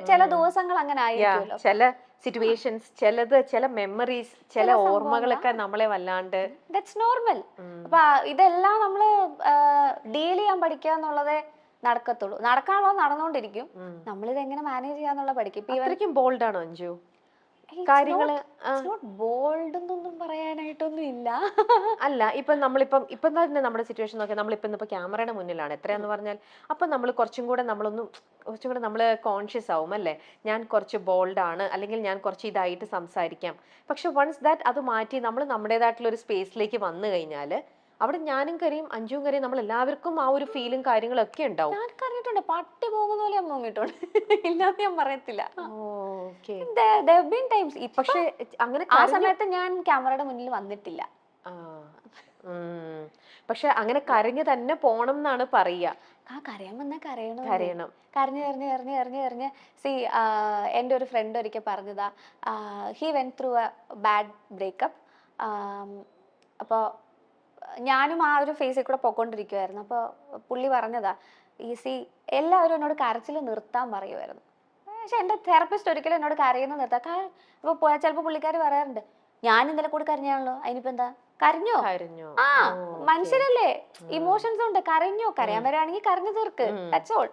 ചില ദിവസങ്ങൾ അങ്ങനെ ആയിരിക്കുമല്ലോ. ചില സിറ്റുവേഷൻസ്, ചില മെമ്മറീസ്, ചില ഓർമ്മകളൊക്കെ നമ്മളെ വല്ലാണ്ട്. That's normal. അപ്പൊ ഇതെല്ലാം നമ്മള് ഡീൽ ചെയ്യാൻ പഠിക്കുക എന്നുള്ളതേ നടക്കത്തുള്ളൂ. നടക്കാനുള്ളത് നടന്നുകൊണ്ടിരിക്കും, നമ്മളിത് എങ്ങനെ മാനേജ് ചെയ്യാന്നുള്ള പഠിക്കും. ഇത്രയ്ക്കും ബോൾഡ് ആണോ അഞ്ജു കാര്യങ്ങള്? ബോൾഡ് എന്നൊന്നും പറയാനായിട്ടൊന്നും ഇല്ല. അല്ല, ഇപ്പം തന്നെ നമ്മുടെ സിറ്റുവേഷൻ നോക്കിയാൽ നമ്മളിപ്പോ ക്യാമറയുടെ മുന്നിലാണ് എത്രയാന്ന് പറഞ്ഞാൽ, അപ്പൊ നമ്മൾ കുറച്ചും കൂടെ നമ്മള് കോൺഷ്യസ് ആവും അല്ലേ. ഞാൻ കുറച്ച് ബോൾഡ് ആണ്, അല്ലെങ്കിൽ ഞാൻ കുറച്ച് ഇതായിട്ട് സംസാരിക്കാം. പക്ഷെ വൺസ് ദാറ്റ് അത് മാറ്റി നമ്മൾ നമ്മുടേതായിട്ടുള്ള ഒരു സ്പേസിലേക്ക് വന്നു കഴിഞ്ഞാല് അവിടെ ഞാനും കരയും അഞ്ജുവും കരയും, നമ്മൾ എല്ലാവർക്കും ആ ഒരു ഫീലും കാര്യങ്ങളൊക്കെ ഉണ്ടാവും. ഞാൻ കറിഞ്ഞിട്ടുണ്ട്, പട്ടി പോകുന്ന പോലെ ഞാൻ മുങ്ങിട്ടുണ്ട്, ഇല്ലാന്ന് ഞാൻ പറയത്തില്ല. പക്ഷെ അങ്ങനെ ആ സമയത്ത് ഞാൻ ക്യാമറയുടെ മുന്നിൽ വന്നിട്ടില്ല. പക്ഷെ അങ്ങനെ കരഞ്ഞു തന്നെ പോണം എന്നാണ് പറയുക. കരയാൻ വന്നാൽ കരയണം. കരഞ്ഞ് കരഞ്ഞ് കരഞ്ഞ് കരഞ്ഞ് കരഞ്ഞ് സി എൻ്റെ ഒരു ഫ്രണ്ട് ഒരിക്കൽ പറഞ്ഞതാ, he went through A bad breakup. അപ്പോൾ ഞാനും ആ ഒരു ഫേസിൽ കൂടെ പോയിക്കൊണ്ടിരിക്കുവായിരുന്നു. അപ്പോൾ പുള്ളി പറഞ്ഞതാ, എല്ലാവരും എന്നോട് കരച്ചിൽ നിർത്താൻ പറയുമായിരുന്നു. പക്ഷെ എൻ്റെ തെറപ്പിസ്റ്റ് ഒരിക്കലും എന്നോട് കരയുന്നത് നിർത്താം. അപ്പോൾ ചിലപ്പോൾ പുള്ളിക്കാർ പറയാറുണ്ട്, ഞാൻ ഇന്നലെ കൂടി കരഞ്ഞാണല്ലോ, അതിനിപ്പോ എന്താ, കരഞ്ഞോ? മനുഷ്യരല്ലേ, ഇമോഷൻസ് ഉണ്ട്, കരഞ്ഞോ, കരയാൻ വരാണെങ്കിൽ കരഞ്ഞു തീർക്ക്, ദാറ്റ്സ് ഓൾ.